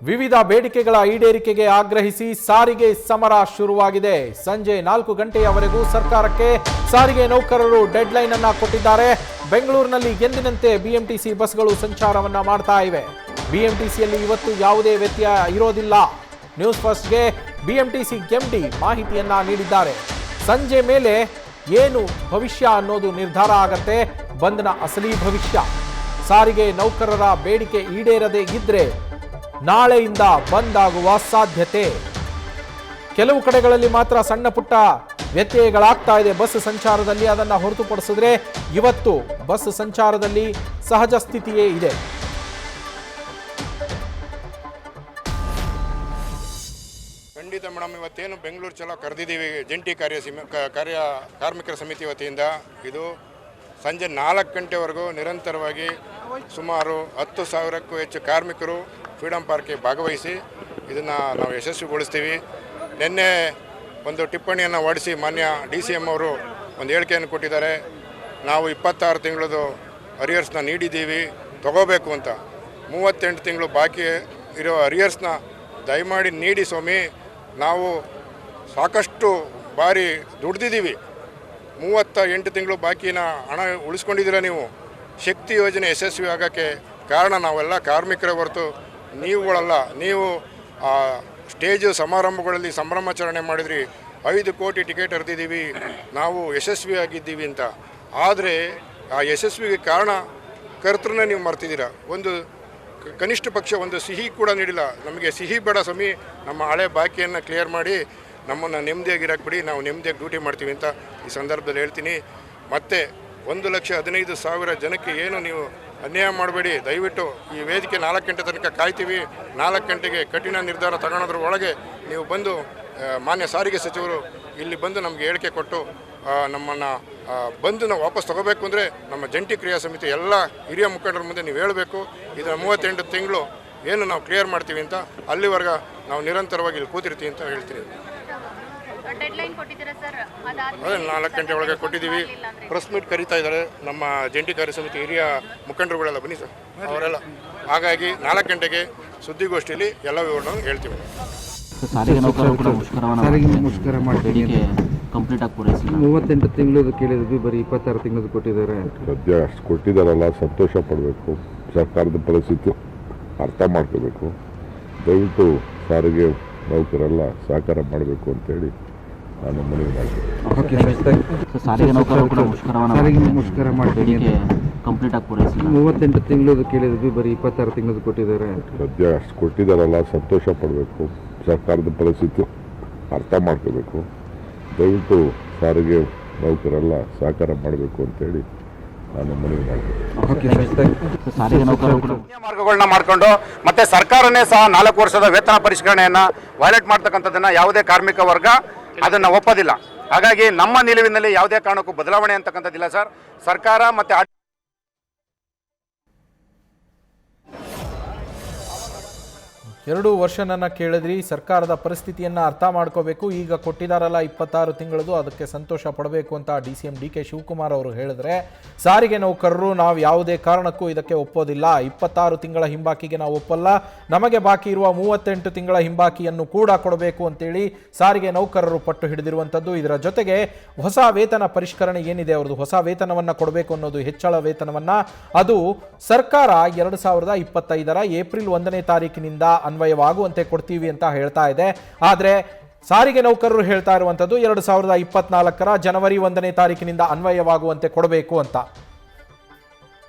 ವಿವಿಧ ಬೇಡಿಕೆಗಳ ಈಡೇರಿಕೆಗೆ ಆಗ್ರಹಿಸಿ ಸಾರಿಗೆ ಸಮರ ಶುರುವಾಗಿದೆ. ಸಂಜೆ 4 ಗಂಟೆಯವರೆಗೂ ಸರ್ಕಾರಕ್ಕೆ ಸಾರಿಗೆ ನೌಕರರು ಡೆಡ್ಲೈನ್ ಅನ್ನು ಕೊಟ್ಟಿದ್ದಾರೆ. ಬೆಂಗಳೂರಿನಲ್ಲಿ ಎಂದಿನಂತೆ ಬಿಎಂಟಿಸಿ ಬಸ್ಗಳು ಸಂಚಾರವನ್ನ ಮಾಡ್ತಾ ಇವೆ. ಬಿಎಂಟಿಸಿಯಲ್ಲಿ ಇವತ್ತು ಯಾವುದೇ ವ್ಯತ್ಯಯ ಇರೋದಿಲ್ಲ. ನ್ಯೂಸ್ ಫಸ್ಟ್ಗೆ ಬಿಎಂಟಿಸಿ ಎಂಡಿ ಮಾಹಿತಿಯನ್ನ ನೀಡಿದ್ದಾರೆ. ಸಂಜೆ ಮೇಲೆ ಏನು ಭವಿಷ್ಯ ಅನ್ನೋದು ನಿರ್ಧಾರ ಆಗತ್ತೆ. ಬಂದ್ನ ಅಸಲಿ ಭವಿಷ್ಯ. ಸಾರಿಗೆ ನೌಕರರ ಬೇಡಿಕೆ ಈಡೇರದೇ ಇದ್ರೆ ನಾಳೆಯಿಂದ ಬಂದ್ ಆಗುವ ಸಾಧ್ಯತೆ. ಕೆಲವು ಕಡೆಗಳಲ್ಲಿ ಮಾತ್ರ ಸಣ್ಣ ಪುಟ್ಟ ವ್ಯತ್ಯಯಗಳಾಗ್ತಾ ಇದೆ ಬಸ್ ಸಂಚಾರದಲ್ಲಿ. ಅದನ್ನ ಹೊರತುಪಡಿಸಿದ್ರೆ ಇವತ್ತು ಬಸ್ ಸಂಚಾರದಲ್ಲಿ ಸಹಜ ಸ್ಥಿತಿಯೇ ಇದೆ. ಖಂಡಿತ ಮೇಡಮ್, ಇವತ್ತೇನು ಬೆಂಗಳೂರು ಚಲೋ ಕರೆದಿದ್ದೀವಿ ಜಂಟಿ ಕಾರ್ಮಿಕರ ಸಮಿತಿ ವತಿಯಿಂದ. ಇದು ಸಂಜೆ 4 ಗಂಟೆವರೆಗೂ ನಿರಂತರವಾಗಿ ಸುಮಾರು 10,000ಕ್ಕೂ ಹೆಚ್ಚು ಕಾರ್ಮಿಕರು ಫ್ರೀಡಮ್ ಪಾರ್ಕ್ಗೆ ಭಾಗವಹಿಸಿ ಇದನ್ನು ನಾವು ಯಶಸ್ವಿಗೊಳಿಸ್ತೀವಿ. ನಿನ್ನೆ ಒಂದು ಟಿಪ್ಪಣಿಯನ್ನು ಹೊರಡಿಸಿ ಮಾನ್ಯ DCM ಅವರು ಒಂದು ಹೇಳಿಕೆಯನ್ನು ಕೊಟ್ಟಿದ್ದಾರೆ. ನಾವು 26 ತಿಂಗಳದು ಅರಿಯರ್ಸ್ನ ನೀಡಿದ್ದೀವಿ, ತಗೋಬೇಕು ಅಂತ. 38 ತಿಂಗಳು ಬಾಕಿ ಇರೋ ಅರಿಯರ್ಸ್ನ ದಯಮಾಡಿ ನೀಡಿ ಸ್ವಾಮಿ. ನಾವು ಸಾಕಷ್ಟು ಬಾರಿ ದುಡ್ದಿದ್ದೀವಿ. 38 ತಿಂಗಳು ಬಾಕಿನ ಹಣ ಉಳಿಸ್ಕೊಂಡಿದ್ದೀರ ನೀವು. ಶಕ್ತಿ ಯೋಜನೆ ಯಶಸ್ವಿ ಆಗೋಕ್ಕೆ ಕಾರಣ ನಾವೆಲ್ಲ ಕಾರ್ಮಿಕರ ಹೊರತು ನೀವುಗಳಲ್ಲ. ನೀವು ಸ್ಟೇಜು ಸಮಾರಂಭಗಳಲ್ಲಿ ಸಂಭ್ರಮಾಚರಣೆ ಮಾಡಿದ್ರಿ, 5 ಕೋಟಿ ಟಿಕೆಟ್ ಹರಿದಿದ್ದೀವಿ, ನಾವು ಯಶಸ್ವಿಯಾಗಿದ್ದೀವಿ ಅಂತ. ಆದರೆ ಆ ಯಶಸ್ವಿಗೆ ಕಾರಣ ಕರ್ತೃನೇ ನೀವು ಮರ್ತಿದ್ದೀರ. ಒಂದು ಕನಿಷ್ಠ ಪಕ್ಷ ಒಂದು ಸಿಹಿ ಕೂಡ ನೀಡಿಲ್ಲ. ನಮಗೆ ಸಿಹಿ ಬೇಡ ಸ್ವಾಮಿ, ನಮ್ಮ ಹಳೆ ಬಾಕಿಯನ್ನು ಕ್ಲಿಯರ್ ಮಾಡಿ ನಮ್ಮನ್ನು ನೆಮ್ಮದಿಯಾಗಿರಕ್ಕೆ ಬಿಡಿ, ನಾವು ನೆಮ್ಮದಿಯಾಗಿ ಡ್ಯೂಟಿ ಮಾಡ್ತೀವಿ ಅಂತ ಈ ಸಂದರ್ಭದಲ್ಲಿ ಹೇಳ್ತೀನಿ. ಮತ್ತು 1,15,000 ಜನಕ್ಕೆ ಏನು ನೀವು ಅನ್ಯಾಯ ಮಾಡಬೇಡಿ. ದಯವಿಟ್ಟು ಈ ವೇದಿಕೆ 4 ಗಂಟೆ ತನಕ ಕಾಯ್ತೀವಿ. 4 ಗಂಟೆಗೆ ಕಠಿಣ ನಿರ್ಧಾರ ತಗೊಳೋದ್ರ ಒಳಗೆ ನೀವು ಬಂದು ಮಾನ್ಯ ಸಾರಿಗೆ ಸಚಿವರು ಇಲ್ಲಿ ಬಂದು ನಮಗೆ ಹೇಳಿಕೆ ಕೊಟ್ಟು ನಮ್ಮನ್ನು ಬಂದು ನಾವು ವಾಪಸ್ ತಗೋಬೇಕು ಅಂದರೆ ನಮ್ಮ ಜಂಟಿ ಕ್ರಿಯಾ ಸಮಿತಿ ಎಲ್ಲ ಹಿರಿಯ ಮುಖಂಡರ ಮುಂದೆ ನೀವು ಹೇಳಬೇಕು. ಇದನ್ನು 38 ತಿಂಗಳು ಏನು ನಾವು ಕ್ಲಿಯರ್ ಮಾಡ್ತೀವಿ ಅಂತ. ಅಲ್ಲಿವರೆಗೆ ನಾವು ನಿರಂತರವಾಗಿ ಇಲ್ಲಿ ಕೂತಿರ್ತೀವಿ ಅಂತ ಹೇಳ್ತೀನಿ. ಅದೇ 4 ಗಂಟೆ ಒಳಗೆ ಕೊಟ್ಟಿದ್ದೀವಿ. ಪ್ರೆಸ್ ಮೀಟ್ ಕರೀತಾ ಇದ್ದಾರೆ ನಮ್ಮ ಜಂಟಿ ಕಾರ್ಯ ಸಮಿತಿ ಹಿರಿಯ ಮುಖಂಡರುಗಳೆಲ್ಲ, ಬನ್ನಿ ಸರ್ ಅವರೆಲ್ಲ. ಹಾಗಾಗಿ 4 ಗಂಟೆಗೆ ಸುದ್ದಿಗೋಷ್ಠಿಯಲ್ಲಿ ಎಲ್ಲ ವಿವರವನ್ನು ಹೇಳ್ತೀವಿ. ಸಾರಿಗೆ ಮುಷ್ಕರ ಮಾಡಿ ಕಂಪ್ಲೀಟ್ ಆಗಿ ಪೂರೈಸಿಲ್ಲ. 38 ತಿಂಗಳದು ಕೇಳಿದ್ವಿ, ಬರೀ 26 ತಿಂಗಳದು ಕೊಟ್ಟಿದ್ದಾರೆ. ಸದ್ಯ ಅಷ್ಟು ಕೊಟ್ಟಿದ್ದಾರಲ್ಲ, ಸಂತೋಷ ಪಡಬೇಕು. ಸರ್ಕಾರದ ಪರಿಸ್ಥಿತಿ ಅರ್ಥ ಮಾಡ್ಕೋಬೇಕು. ದಯವಿಟ್ಟು ಸಾರಿಗೆ ನೌಕರೆಲ್ಲ ಸಹಕಾರ ಮಾಡಬೇಕು ಅಂತೇಳಿ ನಾನು ಮನವಿ ಮಾಡ್ತೀನಿ. ಸಾರಿಗೆ ನೌಕರರು ಕೂಡ ಮುಷ್ಕರ ಮಾಡಿ ಕಂಪ್ಲೀಟ್ ಆಗಿ ಪೂರೈಸಿಲ್ಲ. 38 ತಿಂಗಳದು ಕೇಳಿದ್ವಿ, ಬರೀ 26 ತಿಂಗಳದು ಕೊಟ್ಟಿದ್ದಾರೆ. ಸದ್ಯ ಅಷ್ಟು ಕೊಟ್ಟಿದ್ದಾರಲ್ಲ, ಸಂತೋಷ ಪಡಬೇಕು. ಸರ್ಕಾರದ ಪರಿಸ್ಥಿತಿ ಅರ್ಥ ಮಾಡ್ಕೋಬೇಕು. ದಯವಿಟ್ಟು ಸಾರಿಗೆ ನೌಕರೆಲ್ಲ ಸಹಕಾರ ಮಾಡಬೇಕು ಅಂತೇಳಿ ನಾನು ಮನವಿ ಮಾಡ್ತೀನಿ. ಸಾರಿಗೆ ನೌಕರರು ಕೂಡ ಮಾರ್ಗಗಳನ್ನ ಮಾಡಿಕೊಂಡು ಮತ್ತೆ ಸರ್ಕಾರನೇ ಸಹ 4 ವರ್ಷದ ವೇತನ ಪರಿಷ್ಕರಣೆಯನ್ನು ವೈಲೇಟ್ ಮಾಡ್ತಕ್ಕಂಥದ್ದನ್ನು ಯಾವುದೇ ಕಾರ್ಮಿಕ ವರ್ಗ ಅದನ್ನು ಒಪ್ಪೋದಿಲ್ಲ. ಹಾಗಾಗಿ ನಮ್ಮ ನಿಲುವಿನಲ್ಲಿ ಯಾವುದೇ ಕಾರಣಕ್ಕೂ ಬದಲಾವಣೆ ಅಂತಕ್ಕಂಥದ್ದಿಲ್ಲ ಸರ್. ಸರ್ಕಾರ ಮತ್ತು 2 ವರ್ಷ ನನ್ನ ಕೇಳಿದ್ರಿ. ಸರ್ಕಾರದ ಪರಿಸ್ಥಿತಿಯನ್ನು ಅರ್ಥ ಮಾಡ್ಕೋಬೇಕು. ಈಗ ಕೊಟ್ಟಿದ್ದಾರಲ್ಲ 26 ತಿಂಗಳದು, ಅದಕ್ಕೆ ಸಂತೋಷ ಪಡಬೇಕು ಅಂತ DCM DK ಶಿವಕುಮಾರ್ ಅವರು ಹೇಳಿದ್ರೆ, ಸಾರಿಗೆ ನೌಕರರು ನಾವು ಯಾವುದೇ ಕಾರಣಕ್ಕೂ ಇದಕ್ಕೆ ಒಪ್ಪೋದಿಲ್ಲ. 26 ತಿಂಗಳ ಹಿಂಬಾಕಿಗೆ ನಾವು ಒಪ್ಪಲ್ಲ. ನಮಗೆ ಬಾಕಿ ಇರುವ 38 ತಿಂಗಳ ಹಿಂಬಾಕಿಯನ್ನು ಕೂಡ ಕೊಡಬೇಕು ಅಂತೇಳಿ ಸಾರಿಗೆ ನೌಕರರು ಪಟ್ಟು ಹಿಡಿದಿರುವಂಥದ್ದು. ಇದರ ಜೊತೆಗೆ ಹೊಸ ವೇತನ ಪರಿಷ್ಕರಣೆ ಏನಿದೆ, ಅವ್ರದ್ದು ಹೊಸ ವೇತನವನ್ನು ಕೊಡಬೇಕು ಅನ್ನೋದು, ಹೆಚ್ಚಳ ವೇತನವನ್ನು, ಅದು ಸರ್ಕಾರ 2025 ಏಪ್ರಿಲ್ 1ನೇ ತಾರೀಕಿನಿಂದ ಅನ್ವಯವಾಗುವಂತೆ ಕೊಡ್ತೀವಿ ಅಂತ ಹೇಳ್ತಾ ಇದೆ. ಆದರೆ ಸಾರಿಗೆ ನೌಕರರು ಹೇಳ್ತಾ ಇರುವಂಥದ್ದು 2024 ಜನವರಿ 1ನೇ ತಾರೀಕಿನಿಂದ ಅನ್ವಯವಾಗುವಂತೆ ಕೊಡಬೇಕು ಅಂತ.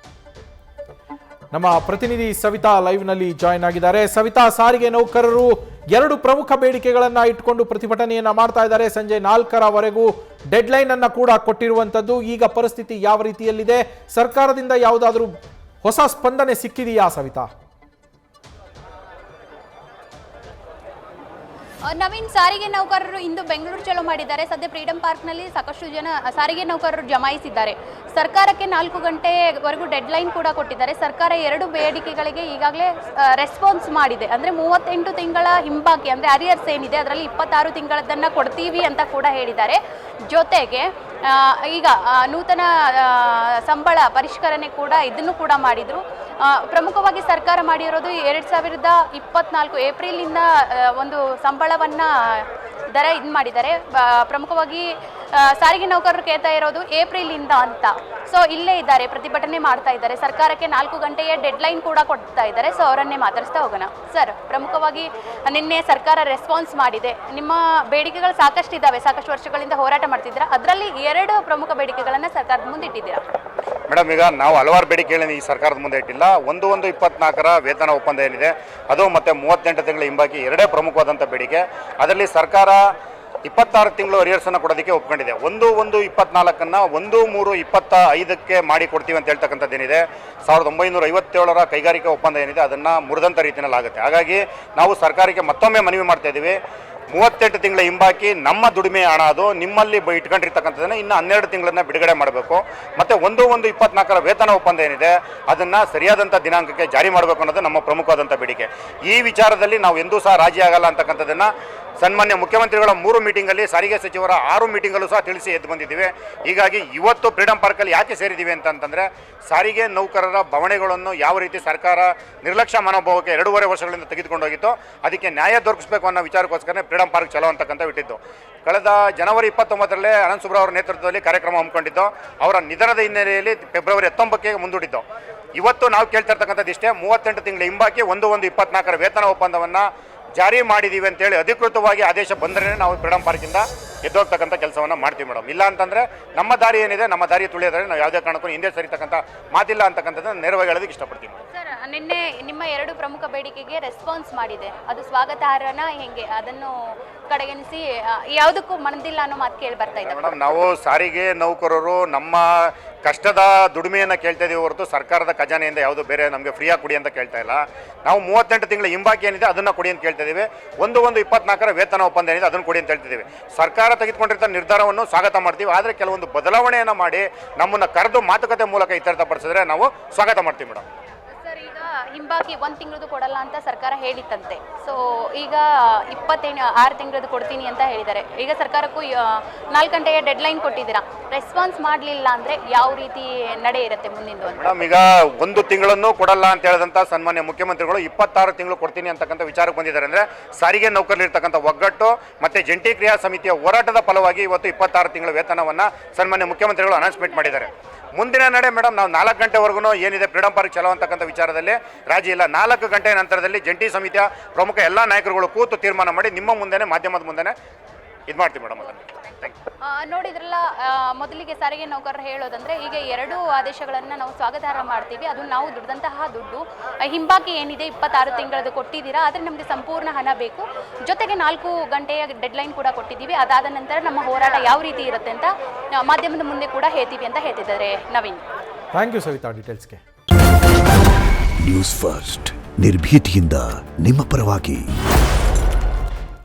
ನಮ್ಮ ಪ್ರತಿನಿಧಿ ಸವಿತಾ ಲೈವ್ ನಲ್ಲಿ ಜಾಯಿನ್ ಆಗಿದ್ದಾರೆ. ಸವಿತಾ, ಸಾರಿಗೆ ನೌಕರರು 2 ಪ್ರಮುಖ ಬೇಡಿಕೆಗಳನ್ನ ಇಟ್ಕೊಂಡು ಪ್ರತಿಭಟನೆಯನ್ನ ಮಾಡ್ತಾ ಇದ್ದಾರೆ. ಸಂಜೆ 4ರವರೆಗೂ ಡೆಡ್ಲೈನ್ ಅನ್ನ ಕೂಡ ಕೊಟ್ಟಿರುವಂತದ್ದು. ಈಗ ಪರಿಸ್ಥಿತಿ ಯಾವ ರೀತಿಯಲ್ಲಿದೆ? ಸರ್ಕಾರದಿಂದ ಯಾವುದಾದ್ರೂ ಹೊಸ ಸ್ಪಂದನೆ ಸಿಕ್ಕಿದೆಯಾ ಸವಿತಾ? ನವೀನ್, ಸಾರಿಗೆ ನೌಕರರು ಇಂದು ಬೆಂಗಳೂರು ಚಲೋ ಮಾಡಿದ್ದಾರೆ. ಸದ್ಯ ಫ್ರೀಡಮ್ ಪಾರ್ಕ್ನಲ್ಲಿ ಸಾಕಷ್ಟು ಜನ ಸಾರಿಗೆ ನೌಕರರು ಜಮಾಯಿಸಿದ್ದಾರೆ. ಸರ್ಕಾರಕ್ಕೆ 4 ಗಂಟೆವರೆಗೂ ಡೆಡ್ಲೈನ್ ಕೂಡ ಕೊಟ್ಟಿದ್ದಾರೆ. ಸರ್ಕಾರ 2 ಬೇಡಿಕೆಗಳಿಗೆ ಈಗಾಗಲೇ ರೆಸ್ಪಾನ್ಸ್ ಮಾಡಿದೆ. ಅಂದರೆ 38 ತಿಂಗಳ ಹಿಂಬಾಕಿ, ಅಂದರೆ ಅರಿಯರ್ಸ್ ಏನಿದೆ ಅದರಲ್ಲಿ 26 ತಿಂಗಳದನ್ನು ಕೊಡ್ತೀವಿ ಅಂತ ಕೂಡ ಹೇಳಿದ್ದಾರೆ. ಜೊತೆಗೆ ಈಗ ನೂತನ ಸಂಬಳ ಪರಿಷ್ಕರಣೆ ಕೂಡ ಇದನ್ನು ಕೂಡ ಮಾಡಿದರು. ಪ್ರಮುಖವಾಗಿ ಸರ್ಕಾರ ಮಾಡಿರೋದು 2024 ಏಪ್ರಿಲಿಂದ ಒಂದು ಸಂಬಳವನ್ನು ದರ ಇದು ಮಾಡಿದ್ದಾರೆ. ಪ್ರಮುಖವಾಗಿ ಸಾರಿಗೆ ನೌಕರರು ಕೇಳ್ತಾ ಇರೋದು ಏಪ್ರಿಲಿಂದ ಅಂತ. ಸೊ ಇಲ್ಲೇ ಇದ್ದಾರೆ, ಪ್ರತಿಭಟನೆ ಮಾಡ್ತಾ ಇದ್ದಾರೆ. ಸರ್ಕಾರಕ್ಕೆ 4 ಗಂಟೆಯ ಡೆಡ್ಲೈನ್ ಕೂಡ ಕೊಡ್ತಾ ಇದ್ದಾರೆ. ಸೊ ಅವರನ್ನೇ ಮಾತಾಡಿಸ್ತಾ ಹೋಗೋಣ. ಸರ್, ಪ್ರಮುಖವಾಗಿ ನಿನ್ನೆ ಸರ್ಕಾರ ರೆಸ್ಪಾನ್ಸ್ ಮಾಡಿದೆ. ನಿಮ್ಮ ಬೇಡಿಕೆಗಳು ಸಾಕಷ್ಟು ಇದ್ದಾವೆ, ಸಾಕಷ್ಟು ವರ್ಷಗಳಿಂದ ಹೋರಾಟ ಮಾಡ್ತಿದ್ದೀರಾ. ಅದರಲ್ಲಿ 2 ಪ್ರಮುಖ ಬೇಡಿಕೆಗಳನ್ನು ಸರ್ಕಾರದ ಮುಂದೆ ಇಟ್ಟಿದ್ದೀರಾ. ಮೇಡಮ್, ಈಗ ನಾವು ಹಲವಾರು ಬೇಡಿಕೆಗಳನ್ನು ಈ ಸರ್ಕಾರದ ಮುಂದೆ ಇಟ್ಟಿಲ್ಲ. 1/1/24 ವೇತನ ಒಪ್ಪಂದ ಏನಿದೆ ಅದು ಮತ್ತು 38 ತಿಂಗಳ ಹಿಂಬಾಕಿ 2 ಪ್ರಮುಖವಾದಂಥ ಬೇಡಿಕೆ. ಅದರಲ್ಲಿ ಸರ್ಕಾರ 26 ತಿಂಗಳು ಅರಿಯರ್ಸನ್ನು ಕೊಡೋದಕ್ಕೆ ಒಪ್ಕೊಂಡಿದೆ. 1/1/24 1/3/25 ಮಾಡಿ ಕೊಡ್ತೀವಿ ಅಂತ ಹೇಳ್ತಕ್ಕಂಥದ್ದು ಏನಿದೆ 1957 ಕೈಗಾರಿಕಾ ಒಪ್ಪಂದ ಏನಿದೆ ಅದನ್ನು ಮುರಿದಂಥ ರೀತಿಯಲ್ಲಿ ಆಗುತ್ತೆ. ಹಾಗಾಗಿ ನಾವು ಸರ್ಕಾರಕ್ಕೆ ಮತ್ತೊಮ್ಮೆ ಮನವಿ ಮಾಡ್ತಾ ಇದ್ದೀವಿ, 38 ತಿಂಗಳ ಹಿಂಬಾಕಿ ನಮ್ಮ ದುಡಿಮೆ ಹಣ ಅದು ನಿಮ್ಮಲ್ಲಿ ಇಟ್ಕೊಂಡಿರ್ತಕ್ಕಂಥದ್ದನ್ನು ಇನ್ನು 12 ತಿಂಗಳನ್ನ ಬಿಡುಗಡೆ ಮಾಡಬೇಕು. ಮತ್ತು 1/1/24 ವೇತನ ಒಪ್ಪಂದ ಏನಿದೆ ಅದನ್ನು ಸರಿಯಾದಂಥ ದಿನಾಂಕಕ್ಕೆ ಜಾರಿ ಮಾಡಬೇಕು ಅನ್ನೋದು ನಮ್ಮ ಪ್ರಮುಖವಾದಂಥ ಬೇಡಿಕೆ. ಈ ವಿಚಾರದಲ್ಲಿ ನಾವು ಎಂದೂ ಸಹ ರಾಜಿ ಆಗಲ್ಲ ಅಂತಕ್ಕಂಥದ್ದನ್ನು ಸನ್ಮಾನ್ಯ ಮುಖ್ಯಮಂತ್ರಿಗಳ 3 ಮೀಟಿಂಗಲ್ಲಿ, ಸಾರಿಗೆ ಸಚಿವರ 6 ಮೀಟಿಂಗಲ್ಲೂ ಸಹ ತಿಳಿಸಿ ಎದ್ದು ಬಂದಿದ್ದೀವಿ. ಹೀಗಾಗಿ ಇವತ್ತು ಫ್ರೀಡಮ್ ಪಾರ್ಕಲ್ಲಿ ಯಾಕೆ ಸೇರಿದ್ದೀವಿ ಅಂತಂದರೆ ಸಾರಿಗೆ ನೌಕರರ ಬವಣೆಗಳನ್ನು ಯಾವ ರೀತಿ ಸರ್ಕಾರ ನಿರ್ಲಕ್ಷ್ಯ ಮನೋಭಾವಕ್ಕೆ 2.5 ವರ್ಷಗಳಿಂದ ತೆಗೆದುಕೊಂಡು ಹೋಗಿತ್ತು, ಅದಕ್ಕೆ ನ್ಯಾಯ ದೊರಕಿಸಬೇಕು ಅನ್ನೋ ವಿಚಾರಕ್ಕೋಸ್ಕರ ಫ್ರೀಡಮ್ ಪಾರ್ಕ್ ಚಲೋ ಅಂತಕ್ಕಂಥ ಬಿಟ್ಟಿದ್ದು. ಕಳೆದ ಜನವರಿ 29ರಲ್ಲಿ ಅನಂತ್ ಸುಬ್ರಾ ಅವರ ನೇತೃತ್ವದಲ್ಲಿ ಕಾರ್ಯಕ್ರಮ ಹಮ್ಮಿಕೊಂಡಿದ್ದು. ಅವರ ನಿಧನದ ಹಿನ್ನೆಲೆಯಲ್ಲಿ ಫೆಬ್ರವರಿ 19ಕ್ಕೆ ಮುಂದೂಡಿದ್ದು. ಇವತ್ತು ನಾವು ಕೇಳ್ತಾ ಇರ್ತಕ್ಕಂಥದ್ದು ಇಷ್ಟೇ, 38 ತಿಂಗಳ ಹಿಂಬಾಕಿ 1/1/24 ವೇತನ ಒಪ್ಪಂದವನ್ನು ಜಾರಿ ಮಾಡಿದ್ದೀವಿ ಅಂತೇಳಿ ಅಧಿಕೃತವಾಗಿ ಆದೇಶ ಬಂದರೆ ನಾವು ಫ್ರೀಡಮ್ ಪಾರ್ಕಿಂದ ಎದ್ದೋಗ್ತಕ್ಕಂಥ ಕೆಲಸವನ್ನು ಮಾಡ್ತೀವಿ ಮೇಡಮ್. ಇಲ್ಲ ಅಂತಂದರೆ ನಮ್ಮ ದಾರಿ ಏನಿದೆ, ನಮ್ಮ ದಾರಿ ತುಳಿಯೋದ್ರೆ ನಾವು ಯಾವುದೇ ಕಾರಣಕ್ಕೂ ಹಿಂದೆ ಸರಿತಕ್ಕಂಥ ಮಾತಿಲ್ಲ ಅಂತಕ್ಕಂಥದ್ದನ್ನು ನೇರವಾಗಿ ಹೇಳೋದಕ್ಕೆ ಇಷ್ಟಪಡ್ತೀವಿ. ಸರ್, ನಿನ್ನೆ ನಿಮ್ಮ 2 ಪ್ರಮುಖ ಬೇಡಿಕೆಗೆ ರೆಸ್ಪಾನ್ಸ್ ಮಾಡಿದೆ, ಅದು ಸ್ವಾಗತಾರ್ಹನ ಹೆಂಗೆ ಅದನ್ನು ಕಡೆಗಣಿಸಿ ಯಾವುದಕ್ಕೂ ಮನದಿಲ್ಲ ಅನ್ನೋ ಮಾತು ಕೇಳಿ ಬರ್ತಾ ಇದೆ ಮೇಡಮ್. ನಾವು ಸಾರಿಗೆ ನೌಕರರು ನಮ್ಮ ಕಷ್ಟದ ದುಡಿಮೆಯನ್ನು ಕೇಳ್ತಾ ಇದೀವಿ ಹೊರತು ಸರ್ಕಾರದ ಖಜಾನೆಯಿಂದ ಯಾವುದು ಬೇರೆ ನಮಗೆ ಫ್ರೀಯಾಗಿ ಕೊಡಿ ಅಂತ ಕೇಳ್ತಾ ಇಲ್ಲ. ನಾವು 38 ತಿಂಗಳ ಹಿಂಬಾಕಿ ಏನಿದೆ ಅದನ್ನು ಕೊಡಿ ಅಂತ ಕೇಳ್ತಾ ಇದ್ದೀವಿ. 1/1/24 ವೇತನ ಒಪ್ಪಂದ ಏನಿದೆ ಅದನ್ನು ಕೊಡಿ ಅಂತ ಹೇಳ್ತಿದ್ದೀವಿ. ಸರ್ಕಾರ ತೆಗೆದುಕೊಂಡಿರ್ತ ನಿರ್ಧಾರವನ್ನು ಸ್ವಾಗತ ಮಾಡ್ತೀವಿ. ಆದರೆ ಕೆಲವೊಂದು ಬದಲಾವಣೆಯನ್ನು ಮಾಡಿ ನಮ್ಮನ್ನು ಕರೆದು ಮಾತುಕತೆ ಮೂಲಕ ಇತ್ಯರ್ಥಪಡಿಸಿದ್ರೆ ನಾವು ಸ್ವಾಗತ ಮಾಡ್ತೀವಿ ಮೇಡಮ್. ಸರ್, ಈಗ ಹಿಂಬಾಕಿ 1 ತಿಂಗಳದ್ದು ಕೊಡಲ್ಲ ಅಂತ ಸರ್ಕಾರ ಹೇಳಿತ್ತಂತೆ. ಸೊ ಈಗ 6 ತಿಂಗಳದ್ದು ಕೊಡ್ತೀನಿ ಅಂತ ಹೇಳಿದ್ದಾರೆ. ಈಗ ಸರ್ಕಾರಕ್ಕೂ 4 ಗಂಟೆಯ ಡೆಡ್ಲೈನ್ ಕೊಟ್ಟಿದ್ದೀರಾ. ರೆಸ್ಪಾನ್ಸ್ ಮಾಡಲಿಲ್ಲ ಅಂದರೆ ಯಾವ ರೀತಿ ನಡೆ ಇರುತ್ತೆ ಮುಂದಿಂದು ಅಂತ? ಮೇಡಮ್, ಈಗ 1 ತಿಂಗಳನ್ನು ಕೊಡಲ್ಲ ಅಂತ ಹೇಳಿದಂಥ ಸನ್ಮಾನ್ಯ ಮುಖ್ಯಮಂತ್ರಿಗಳು 26 ತಿಂಗಳು ಕೊಡ್ತೀನಿ ಅಂತಕ್ಕಂಥ ವಿಚಾರಕ್ಕೆ ಬಂದಿದ್ದಾರೆ. ಅಂದರೆ ಸಾರಿಗೆ ನೌಕರರಿರ್ತಕ್ಕಂಥ ಒಗ್ಗಟ್ಟು ಮತ್ತು ಜಂಟಿ ಕ್ರಿಯಾ ಸಮಿತಿಯ ಹೋರಾಟದ ಫಲವಾಗಿ ಇವತ್ತು 26 ತಿಂಗಳ ವೇತನವನ್ನು ಸನ್ಮಾನ್ಯ ಮುಖ್ಯಮಂತ್ರಿಗಳು ಅನೌನ್ಸ್ಮೆಂಟ್ ಮಾಡಿದ್ದಾರೆ. ಮುಂದಿನ ನಡೆ ಮೇಡಮ್, ನಾವು 4 ಗಂಟೆವರೆಗೂ ಏನಿದೆ ಫ್ರೀಡಮ್ ಪಾರ್ಕ್ ಚಲೋ ಅಂತಕ್ಕಂಥ ವಿಚಾರದಲ್ಲಿ ರಾಜಿ ಇಲ್ಲ. 4 ಗಂಟೆ ನಂತರದಲ್ಲಿ ಜಂಟಿ ಸಮಿತಿಯ ಪ್ರಮುಖ ಎಲ್ಲ ನಾಯಕರುಗಳು ಕೂತು ತೀರ್ಮಾನ ಮಾಡಿ ನಿಮ್ಮ ಮುಂದೆನೇ, ಮಾಧ್ಯಮದ ಮುಂದೆನೇ ಇದು ಮಾಡ್ತೀವಿ ಮೇಡಮ್. ಅದನ್ನು ನೋಡಿದ್ರಲ್ಲ, ಮೊದಲಿಗೆ ಸಾರಿಗೆ ನೌಕರರು ಹೇಳೋದಂದ್ರೆ ಈಗ 2 ಆದೇಶಗಳನ್ನು ನಾವು ಸ್ವಾಗತಾರ್ಹ ಮಾಡ್ತೀವಿ. ಅದು ನಾವು ದುಡ್ದಂತಹ ದುಡ್ಡು. ಹಿಂಬಾಕಿ ಏನಿದೆ 26 ತಿಂಗಳದ್ದು ಕೊಟ್ಟಿದ್ದೀರಾ, ಆದರೆ ನಮಗೆ ಸಂಪೂರ್ಣ ಹಣ ಬೇಕು. ಜೊತೆಗೆ 4 ಗಂಟೆಯ ಡೆಡ್ಲೈನ್ ಕೂಡ ಕೊಟ್ಟಿದ್ದೀವಿ. ಅದಾದ ನಂತರ ನಮ್ಮ ಹೋರಾಟ ಯಾವ ರೀತಿ ಇರುತ್ತೆ ಅಂತ ಮಾಧ್ಯಮದ ಮುಂದೆ ಕೂಡ ಹೇಳ್ತೀವಿ ಅಂತ ಹೇಳ್ತಿದ್ದಾರೆ ನವೀನ್. ಥ್ಯಾಂಕ್ ಯು ಸವಿತಾ ಡೀಟೇಲ್ಸ್ಗೆ. ನ್ಯೂಸ್ ಫಸ್ಟ್ ನಿರ್ಭೀತಿಯಿಂದ ನಿಮ್ಮ ಪರವಾಗಿ.